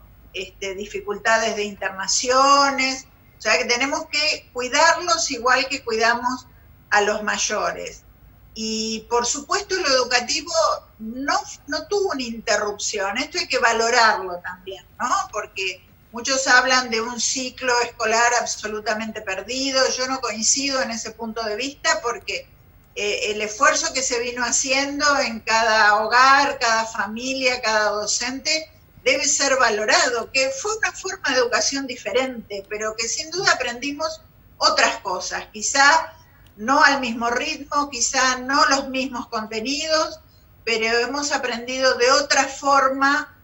dificultades de internaciones. O sea que tenemos que cuidarlos igual que cuidamos a los mayores. Y por supuesto lo educativo no tuvo una interrupción. Esto hay que valorarlo también, ¿no? Porque muchos hablan de un ciclo escolar absolutamente perdido. Yo no coincido en ese punto de vista porque el esfuerzo que se vino haciendo en cada hogar, cada familia, cada docente, debe ser valorado, que fue una forma de educación diferente, pero que sin duda aprendimos otras cosas, quizá no al mismo ritmo, quizá no los mismos contenidos, pero hemos aprendido de otra forma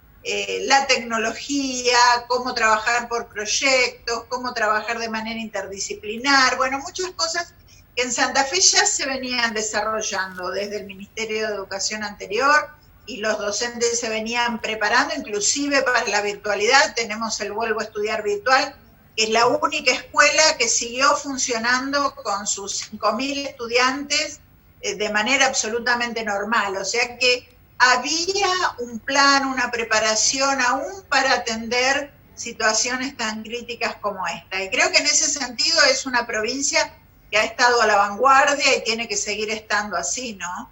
la tecnología, cómo trabajar por proyectos, cómo trabajar de manera interdisciplinar, bueno, muchas cosas que en Santa Fe ya se venían desarrollando desde el Ministerio de Educación anterior y los docentes se venían preparando, inclusive para la virtualidad. Tenemos el Vuelvo a Estudiar Virtual, que es la única escuela que siguió funcionando con sus 5.000 estudiantes de manera absolutamente normal. O sea que había un plan, una preparación aún para atender situaciones tan críticas como esta. Y creo que en ese sentido es una provincia que ha estado a la vanguardia y tiene que seguir estando así, ¿no?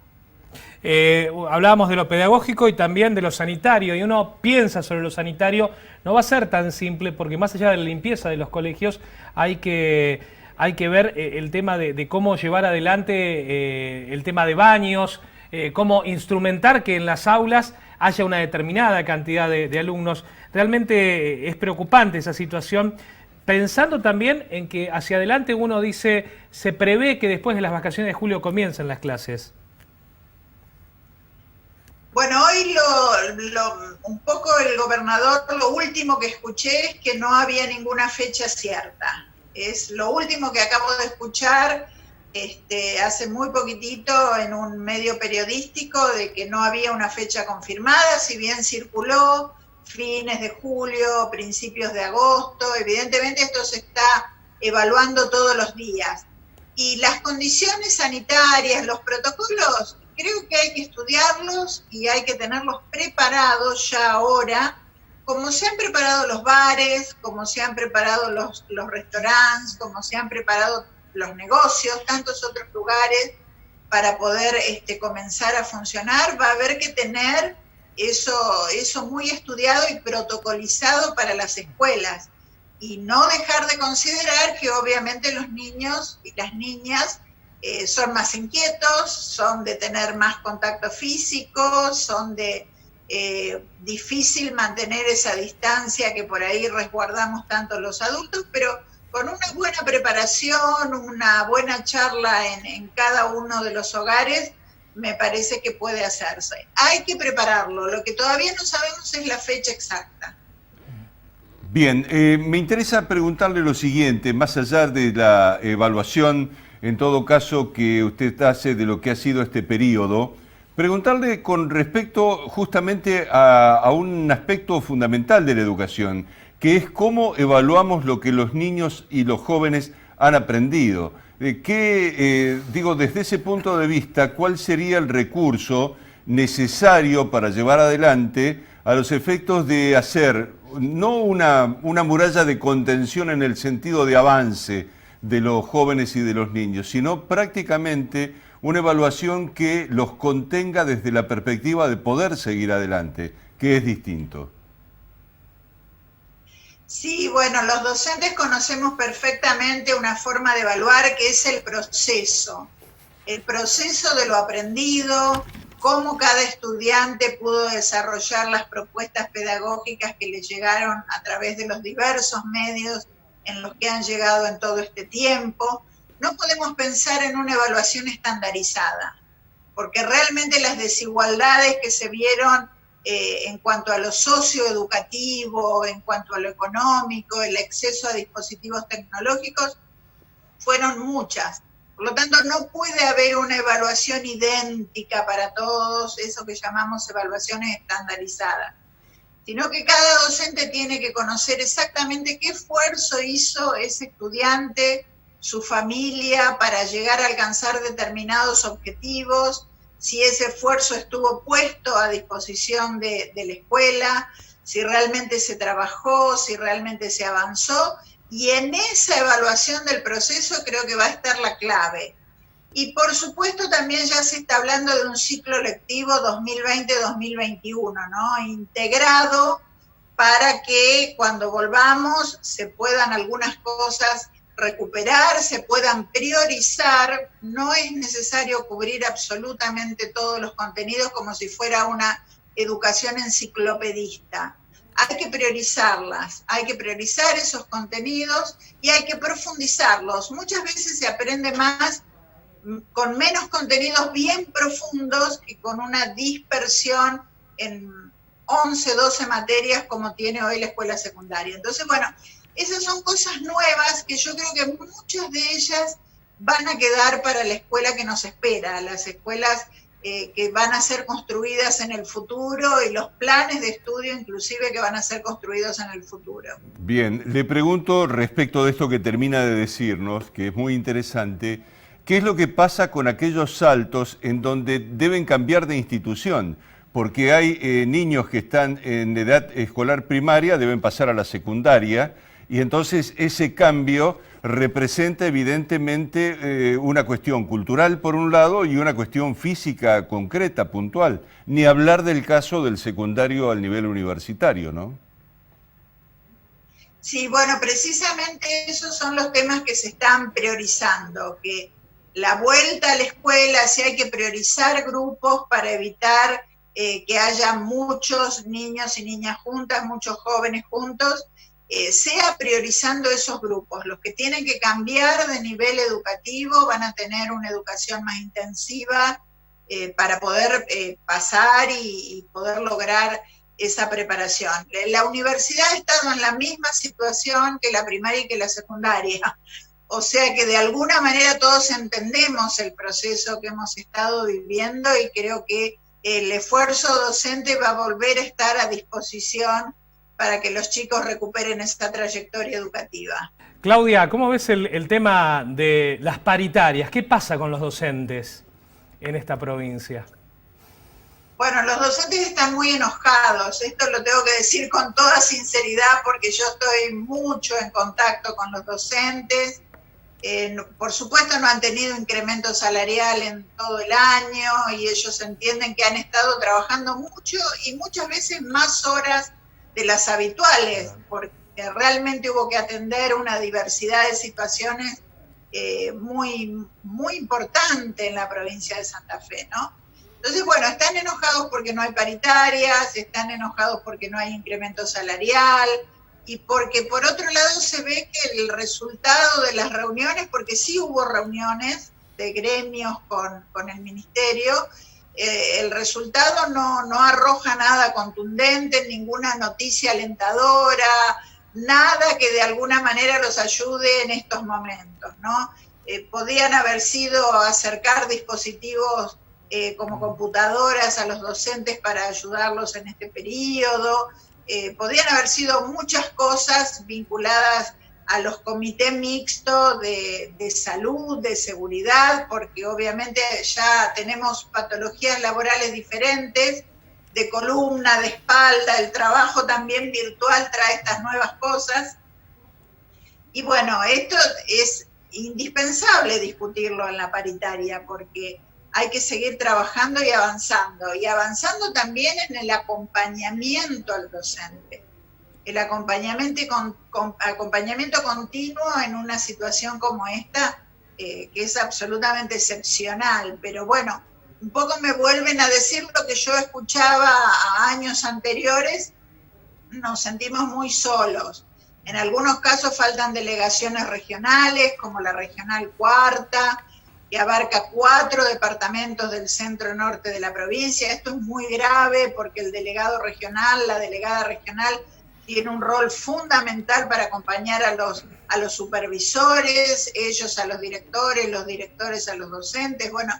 Hablábamos de lo pedagógico y también de lo sanitario, y uno piensa sobre lo sanitario, no va a ser tan simple porque más allá de la limpieza de los colegios hay que ver el tema de cómo llevar adelante el tema de baños, cómo instrumentar que en las aulas haya una determinada cantidad de alumnos. Realmente es preocupante esa situación, pensando también en que hacia adelante uno dice, se prevé que después de las vacaciones de julio comiencen las clases. Bueno, hoy un poco el gobernador, lo último que escuché es que no había ninguna fecha cierta. Es lo último que acabo de escuchar hace muy poquitito en un medio periodístico, de que no había una fecha confirmada, si bien circuló fines de julio, principios de agosto. Evidentemente esto se está evaluando todos los días. Y las condiciones sanitarias, los protocolos, creo que hay que estudiarlos y hay que tenerlos preparados ya ahora, como se han preparado los bares, como se han preparado los restaurantes, como se han preparado los negocios, tantos otros lugares, para poder comenzar a funcionar. Va a haber que tener eso muy estudiado y protocolizado para las escuelas, y no dejar de considerar que obviamente los niños y las niñas son más inquietos, son de tener más contacto físico, son de difícil mantener esa distancia que por ahí resguardamos tanto los adultos, pero con una buena preparación, una buena charla en cada uno de los hogares, me parece que puede hacerse. Hay que prepararlo, lo que todavía no sabemos es la fecha exacta. Bien, me interesa preguntarle lo siguiente, más allá de la evaluación, en todo caso, que usted hace de lo que ha sido este periodo, preguntarle con respecto justamente a un aspecto fundamental de la educación, que es cómo evaluamos lo que los niños y los jóvenes han aprendido. Desde ese punto de vista, ¿cuál sería el recurso necesario para llevar adelante a los efectos de hacer no una muralla de contención en el sentido de avance de los jóvenes y de los niños, sino prácticamente una evaluación que los contenga desde la perspectiva de poder seguir adelante, que es distinto? Sí, bueno, los docentes conocemos perfectamente una forma de evaluar que es el proceso de lo aprendido, cómo cada estudiante pudo desarrollar las propuestas pedagógicas que le llegaron a través de los diversos medios en los que han llegado en todo este tiempo. No podemos pensar en una evaluación estandarizada, porque realmente las desigualdades que se vieron en cuanto a lo socioeducativo, en cuanto a lo económico, el acceso a dispositivos tecnológicos, fueron muchas. Por lo tanto, no puede haber una evaluación idéntica para todos, eso que llamamos evaluaciones estandarizadas, sino que cada docente tiene que conocer exactamente qué esfuerzo hizo ese estudiante, su familia, para llegar a alcanzar determinados objetivos, si ese esfuerzo estuvo puesto a disposición de la escuela, si realmente se trabajó, si realmente se avanzó, y en esa evaluación del proceso creo que va a estar la clave. Y por supuesto también ya se está hablando de un ciclo lectivo 2020-2021, ¿no? Integrado para que cuando volvamos se puedan algunas cosas recuperar, se puedan priorizar. No es necesario cubrir absolutamente todos los contenidos como si fuera una educación enciclopedista. Hay que priorizarlas, hay que priorizar esos contenidos y hay que profundizarlos. Muchas veces se aprende más con menos contenidos bien profundos que con una dispersión en 11, 12 materias como tiene hoy la escuela secundaria. Entonces, bueno, esas son cosas nuevas que yo creo que muchas de ellas van a quedar para la escuela que nos espera, las escuelas que van a ser construidas en el futuro y los planes de estudio inclusive que van a ser construidos en el futuro. Bien, le pregunto respecto de esto que termina de decirnos, que es muy interesante, ¿qué es lo que pasa con aquellos saltos en donde deben cambiar de institución? Porque hay niños que están en edad escolar primaria, deben pasar a la secundaria, y entonces ese cambio representa evidentemente una cuestión cultural por un lado y una cuestión física concreta, puntual. Ni hablar del caso del secundario al nivel universitario, ¿no? Sí, bueno, precisamente esos son los temas que se están priorizando, que la vuelta a la escuela, si hay que priorizar grupos para evitar que haya muchos niños y niñas juntas, muchos jóvenes juntos, sea priorizando esos grupos. Los que tienen que cambiar de nivel educativo van a tener una educación más intensiva para poder pasar y poder lograr esa preparación. La universidad ha estado en la misma situación que la primaria y que la secundaria. O sea que de alguna manera todos entendemos el proceso que hemos estado viviendo y creo que el esfuerzo docente va a volver a estar a disposición para que los chicos recuperen esta trayectoria educativa. Claudia, ¿cómo ves el tema de las paritarias? ¿Qué pasa con los docentes en esta provincia? Bueno, los docentes están muy enojados, esto lo tengo que decir con toda sinceridad porque yo estoy mucho en contacto con los docentes. Por supuesto no han tenido incremento salarial en todo el año y ellos entienden que han estado trabajando mucho y muchas veces más horas de las habituales, porque realmente hubo que atender una diversidad de situaciones muy, muy importante en la provincia de Santa Fe, ¿no? Entonces, bueno, están enojados porque no hay paritarias, están enojados porque no hay incremento salarial y porque por otro lado se ve que el resultado de las reuniones, porque sí hubo reuniones de gremios con el ministerio, el resultado no arroja nada contundente, ninguna noticia alentadora, nada que de alguna manera los ayude en estos momentos, ¿no? Podían haber sido acercar dispositivos como computadoras a los docentes para ayudarlos en este periodo, podían haber sido muchas cosas vinculadas a los comités mixtos de salud, de seguridad, porque obviamente ya tenemos patologías laborales diferentes, de columna, de espalda, el trabajo también virtual trae estas nuevas cosas. Y bueno, esto es indispensable discutirlo en la paritaria, porque hay que seguir trabajando y avanzando también en el acompañamiento al docente. el acompañamiento continuo en una situación como esta, que es absolutamente excepcional. Pero bueno, un poco me vuelven a decir lo que yo escuchaba a años anteriores. Nos sentimos muy solos. En algunos casos faltan delegaciones regionales, como la Regional Cuarta, que abarca 4 departamentos del centro norte de la provincia. Esto es muy grave porque el delegado regional, la delegada regional, tiene un rol fundamental para acompañar a los supervisores, ellos a los directores a los docentes. Bueno,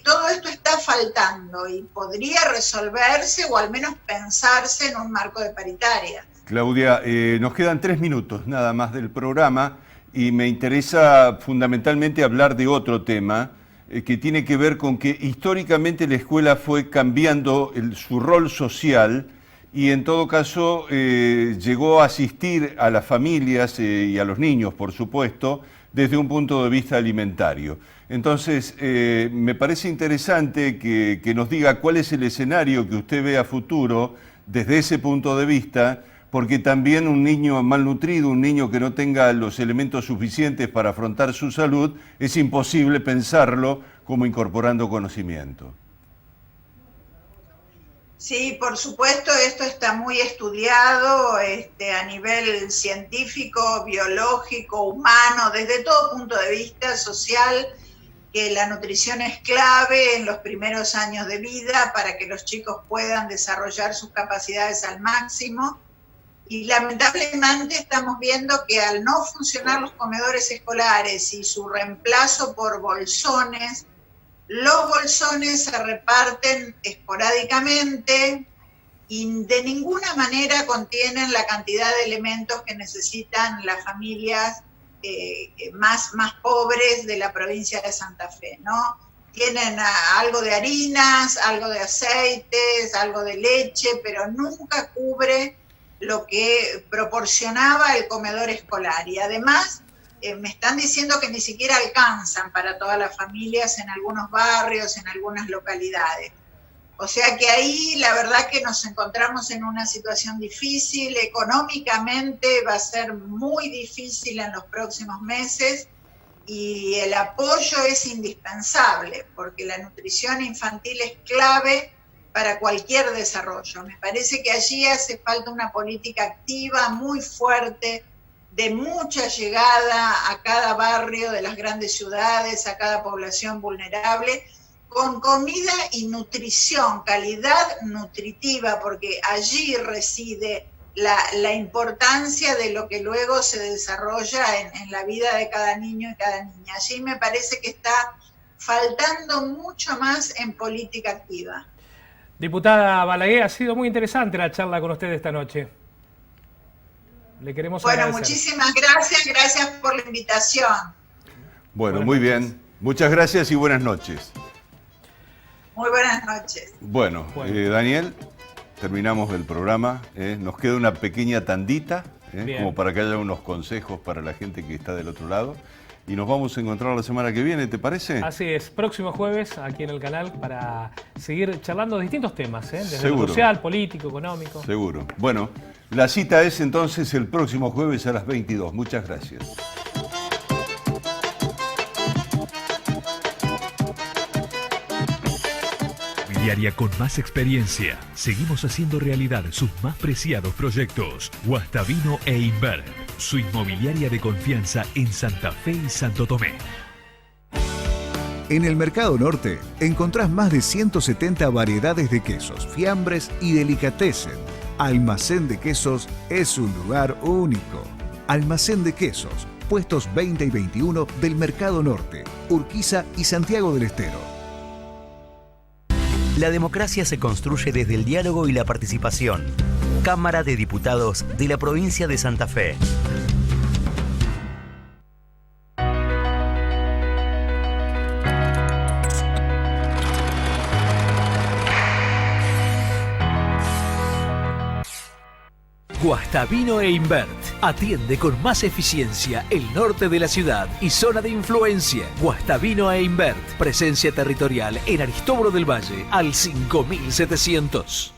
todo esto está faltando y podría resolverse o al menos pensarse en un marco de paritaria. Claudia, nos quedan 3 minutos nada más del programa y me interesa fundamentalmente hablar de otro tema que tiene que ver con que históricamente la escuela fue cambiando su rol social y en todo caso llegó a asistir a las familias y a los niños, por supuesto, desde un punto de vista alimentario. Entonces, me parece interesante que nos diga cuál es el escenario que usted ve a futuro desde ese punto de vista, porque también un niño malnutrido, un niño que no tenga los elementos suficientes para afrontar su salud, es imposible pensarlo como incorporando conocimiento. Sí, por supuesto, esto está muy estudiado a nivel científico, biológico, humano, desde todo punto de vista social, que la nutrición es clave en los primeros años de vida para que los chicos puedan desarrollar sus capacidades al máximo. Y lamentablemente estamos viendo que al no funcionar los comedores escolares y su reemplazo por bolsones, los bolsones se reparten esporádicamente y de ninguna manera contienen la cantidad de elementos que necesitan las familias más pobres de la provincia de Santa Fe, ¿no? Tienen algo de harinas, algo de aceites, algo de leche, pero nunca cubre lo que proporcionaba el comedor escolar. Y además me están diciendo que ni siquiera alcanzan para todas las familias en algunos barrios, en algunas localidades. O sea que ahí la verdad que nos encontramos en una situación difícil, económicamente va a ser muy difícil en los próximos meses y el apoyo es indispensable porque la nutrición infantil es clave para cualquier desarrollo. Me parece que allí hace falta una política activa muy fuerte, de mucha llegada a cada barrio de las grandes ciudades, a cada población vulnerable, con comida y nutrición, calidad nutritiva, porque allí reside la importancia de lo que luego se desarrolla en la vida de cada niño y cada niña. Allí me parece que está faltando mucho más en política activa. Diputada Balaguer, ha sido muy interesante la charla con usted esta noche. Le queremos agradecer. Muchísimas gracias por la invitación. Bueno, muy bien. Muchas gracias y buenas noches. Muy buenas noches. Bueno. Daniel, terminamos el programa. Nos queda una pequeña tandita, como para que haya unos consejos para la gente que está del otro lado. Y nos vamos a encontrar la semana que viene, ¿te parece? Así es, próximo jueves aquí en el canal para seguir charlando de distintos temas, desde Seguro. lo social, político, económico. Seguro. Bueno, la cita es entonces el próximo jueves a las 22. Muchas gracias. Inmobiliaria con más experiencia. Seguimos haciendo realidad sus más preciados proyectos. Guastavino e Invert, su inmobiliaria de confianza en Santa Fe y Santo Tomé. En el Mercado Norte encontrás más de 170 variedades de quesos, fiambres y delicatessen. Almacén de Quesos es un lugar único. Almacén de Quesos, puestos 20 y 21 del Mercado Norte, Urquiza y Santiago del Estero. La democracia se construye desde el diálogo y la participación. Cámara de Diputados de la provincia de Santa Fe. Guastavino e Invert atiende con más eficiencia el norte de la ciudad y zona de influencia. Guastavino e Invert, presencia territorial en Aristóbulo del Valle al 5700.